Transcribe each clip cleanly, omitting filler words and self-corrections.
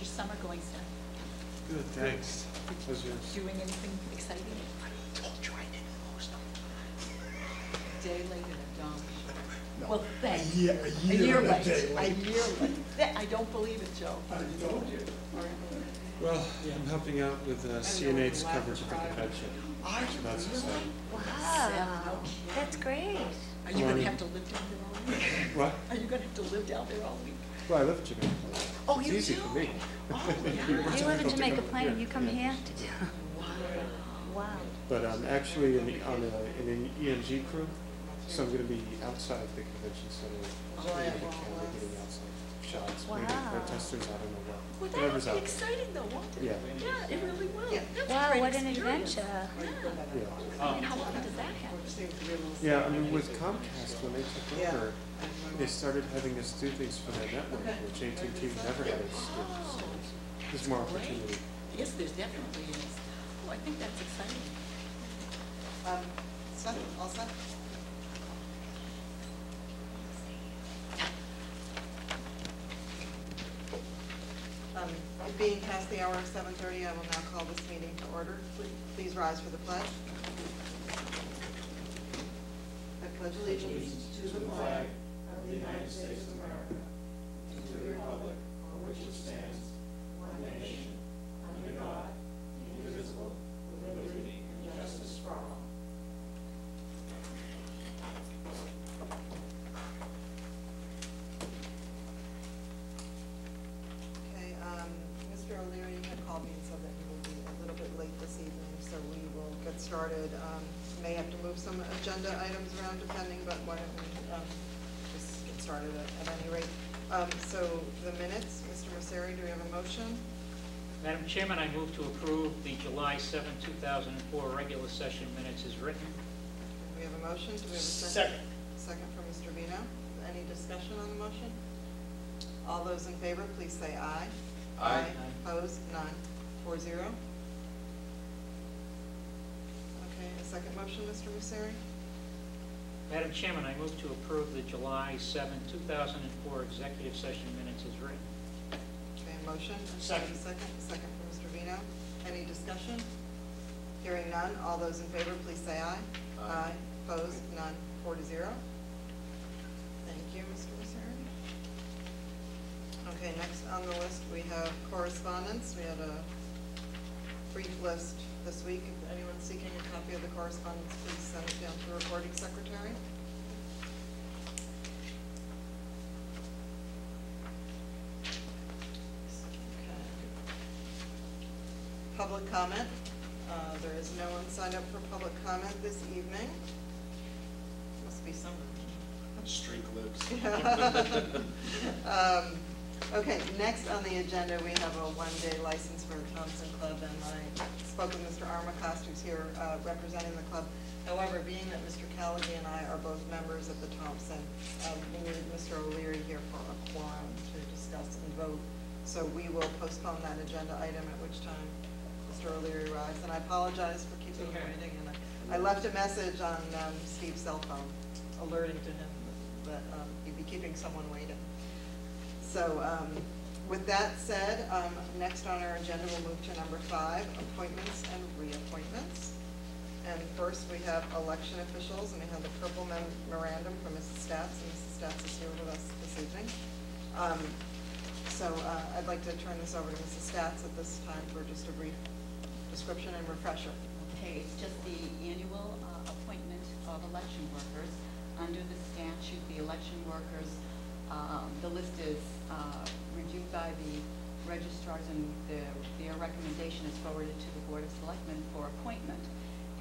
your summer going, Steph? Good, thanks. How's yours? Doing anything exciting? I told you I didn't lose them. Day later than dawn. No, Well, thanks. a year and a day late. A year late. I don't believe it, Joe. I told you. Well, I'm helping out with CNA's coverage of the convention. So that's exciting. Wow, that's great. Are you gonna have to live down there all week? What? Are you gonna have to live down there all week? Well, I live in Jamaica. Oh, It's you easy do? for me. Oh, yeah. You live in Jamaica come Plain, here. you come Yeah. here to do. Wow. But I'm actually in an EMG crew, so I'm going to be outside the convention center. Oh, Getting yeah. getting outside shots, Wow. maybe protesters, I don't know what. Well, Whatever's that'll out be there. exciting though, won't it? Yeah. Yeah, it really will. That's a Wow, great what an experience. adventure. Yeah. I mean, how often does that happen? Yeah, I mean, with Comcast, when they took over, they started having us do things for their network, which AT&T never had us do. So there's more opportunity. Yes, there's definitely is. Oh, I think that's exciting. Steph, all set? It being past the hour of 7:30, I will now call this meeting to order. Please rise for the pledge. I pledge allegiance to the flag of the United States of America and to the republic for which it stands, one nation, under God, indivisible, with liberty and justice for all. Okay, Mr. O'Leary had called me and said that he will be a little bit late this evening, so we will get started. May have to move some agenda items around depending, but why don't we just get started at any rate. So the minutes, Mr. Messeri, do we have a motion? Madam Chairman, I move to approve the July 7, 2004 regular session minutes as written. Do we have a motion? Do we have a second? Second from Mr. Vino. Any discussion on the motion? All those in favor, please say aye. Aye. Opposed? None. 4-0. Okay, a second motion, Mr. Messeri? Madam Chairman, I move to approve the July 7, 2004 executive session minutes as written. Okay, a motion. Second. Second from Mr. Vino. Any discussion? Hearing none. All those in favor, please say aye. Aye. Opposed? None. 4-0. Thank you, Mr. Messeri. Okay, next on the list we have correspondence. We had a brief list this week. If anyone's seeking a copy of the correspondence, please send it down to the recording secretary. Okay. Public comment. There is no one signed up for public comment this evening. Must be summer. Streak lives. Okay, next on the agenda, we have a one-day license for the Thompson Club, and I spoke with Mr. Armacost, who's here representing the club. However, being that Mr. Callaghan and I are both members of the Thompson, we needed Mr. O'Leary here for a quorum to discuss and vote. So we will postpone that agenda item, at which time Mr. O'Leary arrives. And I apologize for keeping you waiting. And I left a message on Steve's cell phone alerting to him that he'd be keeping someone waiting. So with that said, next on our agenda we'll move to number 5, appointments and reappointments. And first we have election officials, and we have the purple memorandum from Mrs. Stats, and Mrs. Stats is here with us this evening. So I'd like to turn this over to Mrs. Stats at this time for just a brief description and refresher. Okay, it's just the annual appointment of election workers. Under the statute, the election workers, the list is reviewed by the registrars, and their recommendation is forwarded to the Board of Selectmen for appointment.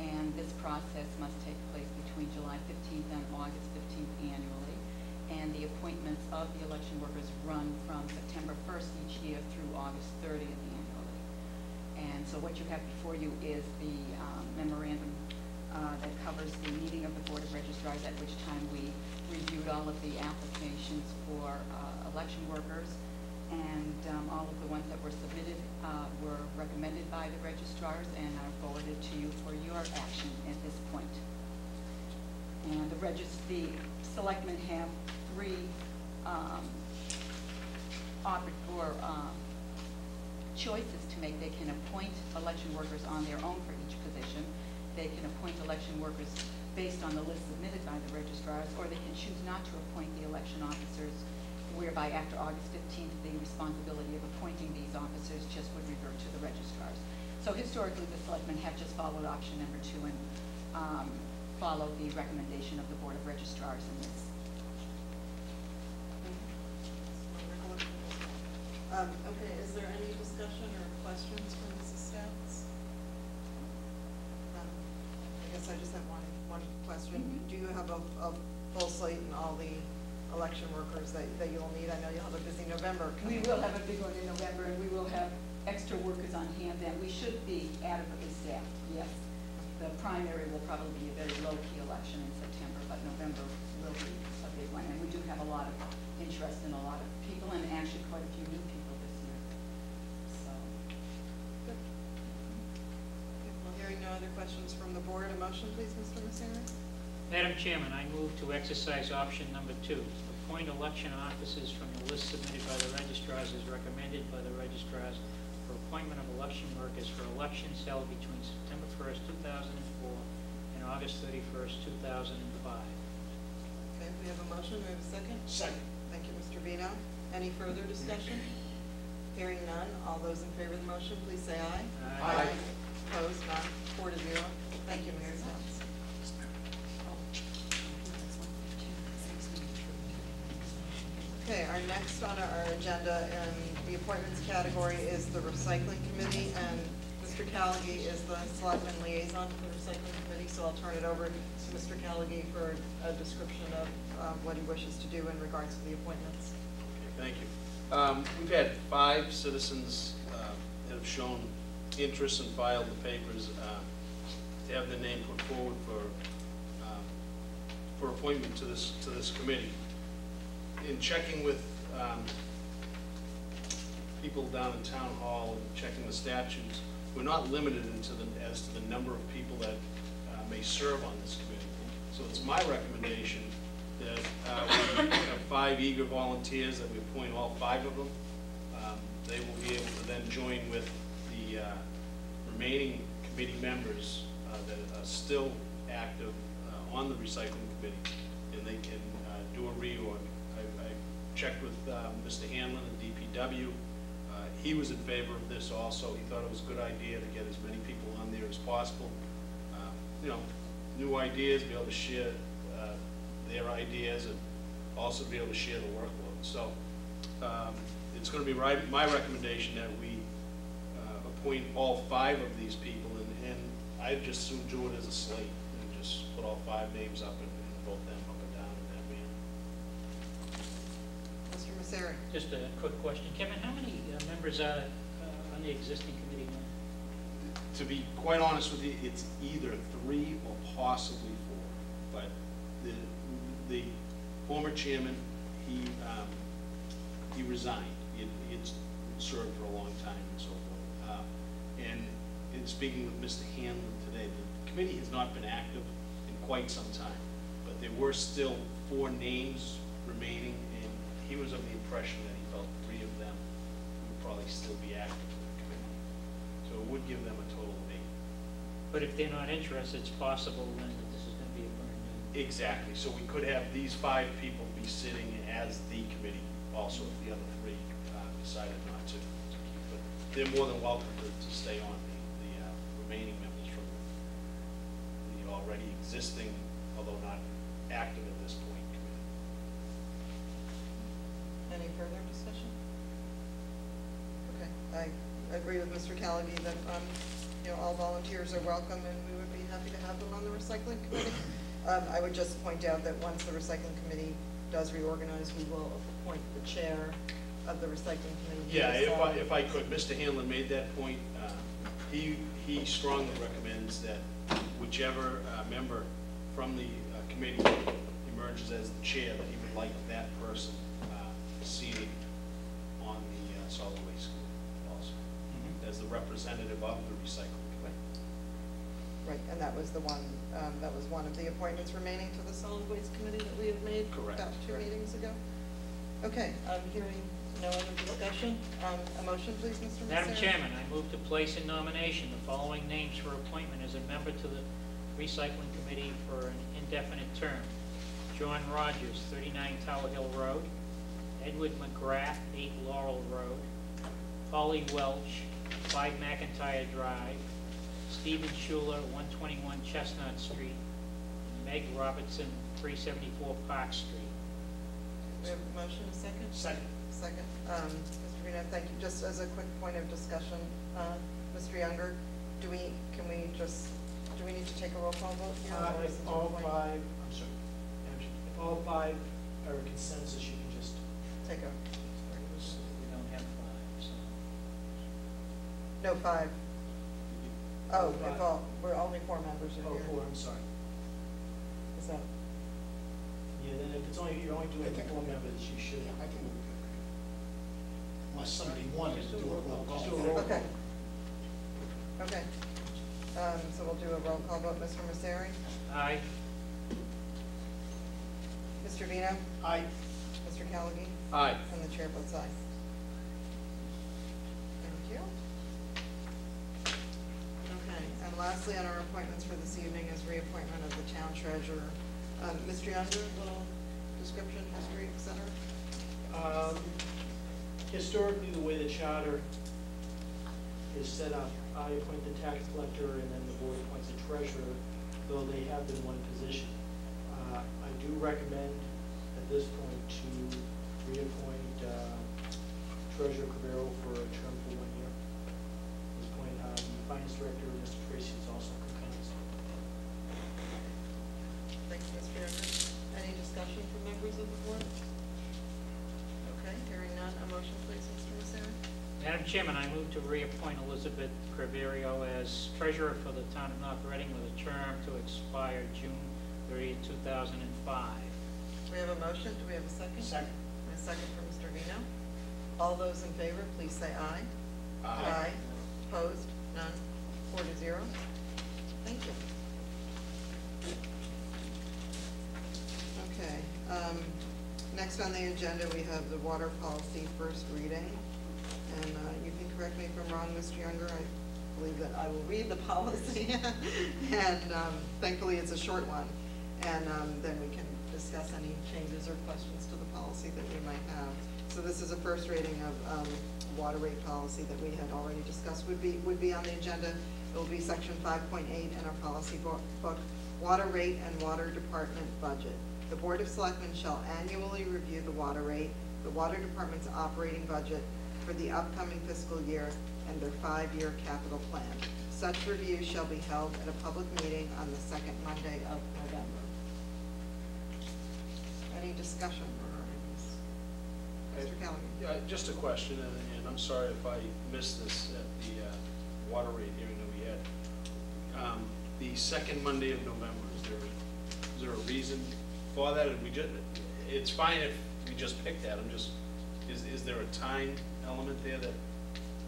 And this process must take place between July 15th and August 15th annually. And the appointments of the election workers run from September 1st each year through August 30th annually. And so what you have before you is the memorandum that covers the meeting of the Board of Registrars, at which time we reviewed all of the applications for election workers, and all of the ones that were submitted were recommended by the registrars and are forwarded to you for your action at this point. And the selectmen have 3 choices to make. They can appoint election workers on their own for each position. They can appoint election workers based on the list submitted by the registrars, or they can choose not to appoint the election officers, whereby after August 15th, the responsibility of appointing these officers just would revert to the registrars. So historically, the selectmen have just followed option number 2 and followed the recommendation of the Board of Registrars in this. Okay, is there any discussion or questions from Mrs. Stouts? I guess I just have one question. Do you have a full slate and all the election workers that you'll need? I know you'll have a busy November. We will have a big one in November, and we will have extra workers on hand then. We should be adequately staffed, yes. The primary will probably be a very low-key election in September, but November will be a big one. And we do have a lot of interest in a lot of people, and actually quite a few new people this year. So. Good. Okay, well, hearing no other questions from the board, a motion, please, Mr. Messere? Madam Chairman, I move to exercise option number 2, appoint election officers from the list submitted by the registrars as recommended by the registrars for appointment of election workers for elections held between September 1st, 2004 and August 31st, 2005. Okay, we have a motion, we have a second? Second. Thank you, Mr. Vino. Any further discussion? Hearing none, all those in favor of the motion, please say aye. Aye. Opposed, none, 4-0. Thank you, Mayor Stouts. Okay, our next on our agenda in the appointments category is the recycling committee, and Mr. Callaghy is the selectman liaison for the recycling committee, so I'll turn it over to Mr. Callaghy for a description of what he wishes to do in regards to the appointments. Okay, thank you. We've had 5 citizens that have shown interest and filed the papers to have their name put forward for appointment to this committee. In checking with people down in town hall and checking the statutes, we're not limited as to the number of people that may serve on this committee. So it's my recommendation that we have 5 eager volunteers, that we appoint all 5 of them. They will be able to then join with the remaining committee members that are still active on the recycling committee, and they can do a reorg. I checked with Mr. Hanlon at DPW. He was in favor of this also. He thought it was a good idea to get as many people on there as possible. New ideas, be able to share their ideas, and also be able to share the workload. So it's going to be my recommendation that we appoint all 5 of these people, and I'd just soon do it as a slate and just put all 5 names up and vote them up and down in that manner. Mr. Messere? Just a quick question. Kevin, how many members are on the existing committee now? To be quite honest with you, it's either 3 or possibly 4. But the former chairman, he resigned. He had served for a long time and so forth. And in speaking with Mr. Hanlon today, the committee has not been active in quite some time. But there were still 4 names remaining, and he was of the impression that he felt 3 of them would probably still be active in the committee. So it would give them a total of 8. But if they're not interested, it's possible then that this is going to be a burn. Exactly. So we could have these 5 people be sitting as the committee also if the other 3 decided not to keep it. They're more than welcome to stay on the remaining members from the already existing, although not active at this point, committee. Any further discussion? Okay, I agree with Mr. Callaghy that all volunteers are welcome, and we would be happy to have them on the recycling committee. I would just point out that once the recycling committee does reorganize, we will appoint the chair of the recycling committee. Yeah, if I could, Mr. Hanlon made that point. He strongly recommends that whichever member from the committee emerges as the chair, that he would like that person seated on the solid waste committee also, as the representative of the recycling committee. Right, and that was the one, that was one of the appointments remaining to the solid waste committee that we had made Correct. about 2 meetings ago. Okay, I'm hearing no other discussion. A motion, please, Mr. Messere? Madam Chairman, I move to place in nomination the following names for appointment as a member to the Recycling Committee for an indefinite term. John Rogers, 39 Tower Hill Road. Edward McGrath, 8 Laurel Road. Polly Welch, 5 McIntyre Drive. Stephen Schuler, 121 Chestnut Street. And Meg Robertson, 374 Park Street. We have a motion, a second? Second. Second. Mr. Vino, thank you. Just as a quick point of discussion, Mr. Younger, do we need to take a roll call vote here? or is If it all a point? five, I'm sorry, if all five are a consensus, you can just, Take a, We don't have 5, so. no, 5. Oh, Five. if all, we're only 4 members are oh, here. 4, I'm sorry. Is that, Yeah, then if it's only, you're only doing I think 4 members, you should. I think we'll be good. Unless somebody wanted to do a roll call. Just do a roll okay. call. Okay. So we'll do a roll call vote. Mr. Messere? Aye. Mr. Vino? Aye. Mr. Callaghan? Aye. And the chair votes aye. Thank you. Okay, and lastly on our appointments for this evening is reappointment of the town treasurer. Mr. Younger, little description, history, et cetera? Historically, the way the charter is set up, I appoint the tax collector and then the board appoints a treasurer, though they have been one position. I do recommend at this point to reappoint Treasurer Cabrero for a term for 1 year. At this point, the finance director, Mr. Tracy, is also concurrent. Thank you, Mr. Younger. Any discussion from members of the board? Okay, hearing none, a motion please, Mr. Messere? Madam Chairman, I move to reappoint Elizabeth Creverio as treasurer for the town of North Reading with a term to expire June 30th, 2005. We have a motion, do we have a second? Second. And a second for Mr. Vino. All those in favor, please say aye. Aye. Opposed? None? 4-0. Thank you. Okay, next on the agenda, we have the water policy first reading. And you can correct me if I'm wrong, Mr. Younger, I believe that I will read the policy. And thankfully, it's a short one. And then we can discuss any changes or questions to the policy that we might have. So this is a first reading of water rate policy that we had already discussed would be on the agenda. It will be section 5.8 in our policy book, water rate and water department budget. The Board of Selectmen shall annually review the water rate, the water department's operating budget for the upcoming fiscal year, and their 5-year capital plan. Such review shall be held at a public meeting on the second Monday of November. Any discussion regarding this? Mr. Callaghan? Yeah, just a question, and I'm sorry if I missed this at the water rate hearing that we had. The second Monday of November, is there a reason for that? It's fine if we just pick that, is there a time element there that?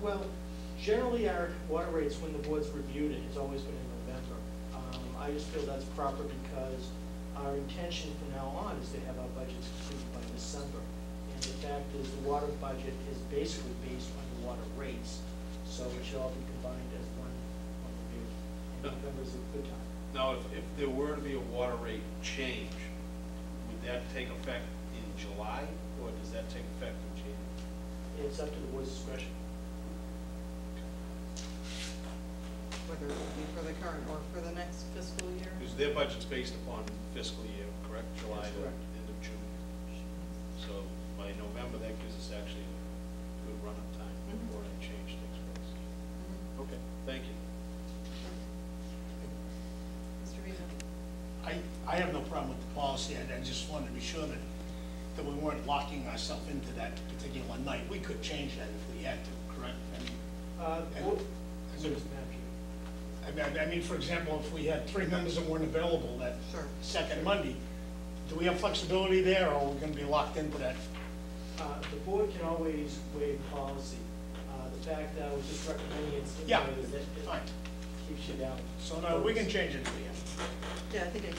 Well, generally, our water rates, when the board's reviewed it, has always been in November. I just feel that's proper because our intention from now on is to have our budgets completed by December. And the fact is, the water budget is basically based on the water rates, so it should all be combined as one review. And November is a good time. Now, if there were to be a water rate change, would that take effect in July, or does that take effect in January? It's up to the board's discretion. Whether it be for the current or for the next fiscal year? Because their budget's based upon fiscal year, correct? July That's to correct. end of June. So by November, that gives us actually a good run-up time before that change takes place. Okay, thank you. Mr. Vino? I have no problem with the policy, I just wanted to be sure that we weren't locking ourselves into that particular night. We could change that if we had to, correct? I mean, for example, if we had 3 members that weren't available that Sure. second Monday, do we have flexibility there, or are we gonna be locked into that? The board can always waive policy. The fact that I was just recommending it's in Yeah, there is that it fine. keeps you down. So no, we can change it to the end. Yeah, I think it